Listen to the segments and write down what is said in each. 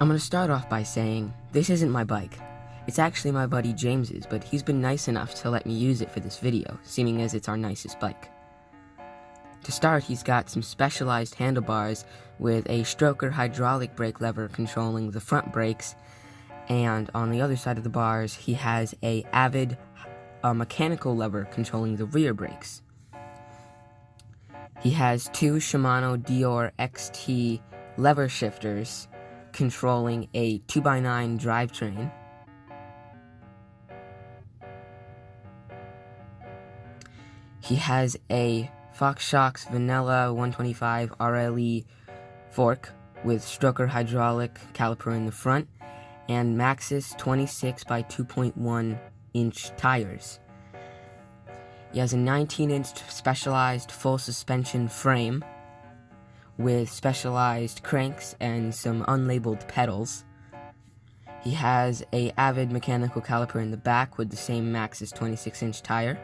I'm gonna start off by saying, this isn't my bike. It's actually my buddy James's, but he's been nice enough to let me use it for this video, seeming as it's our nicest bike. To start, he's got some specialized handlebars with a stroker hydraulic brake lever controlling the front brakes, and on the other side of the bars, he has a Avid mechanical lever controlling the rear brakes. He has two Shimano Deore XT lever shifters controlling a 2x9 drivetrain. He has a FoxShox Vanilla 125 RLE fork with stroker hydraulic caliper in the front and Maxxis 26 by 2.1 inch tires. He has a 19-inch specialized full suspension frame with specialized cranks and some unlabeled pedals. He has a Avid mechanical caliper in the back with the same Maxxis 26-inch tire.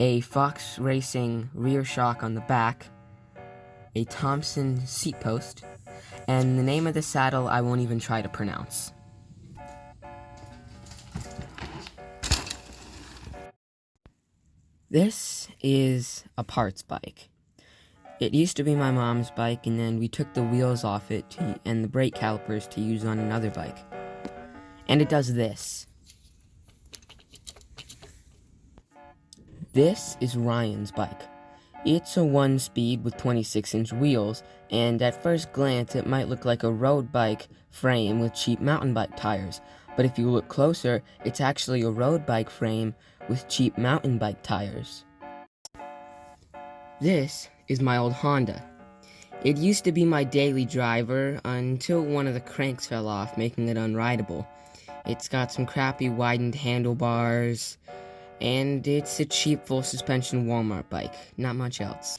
A Fox Racing rear shock on the back, a Thompson seat post, and the name of the saddle I won't even try to pronounce. This is a parts bike. It used to be my mom's bike, and then we took the wheels off it and the brake calipers to use on another bike. And it does this. This is Ryan's bike. It's a 1-speed with 26-inch wheels, and at first glance it might look like a road bike frame with cheap mountain bike tires, but if you look closer, it's actually a road bike frame with cheap mountain bike tires. This is my old Honda. It used to be my daily driver until one of the cranks fell off, making it unrideable. It's got some crappy widened handlebars, and it's a cheap full suspension Walmart bike, not much else.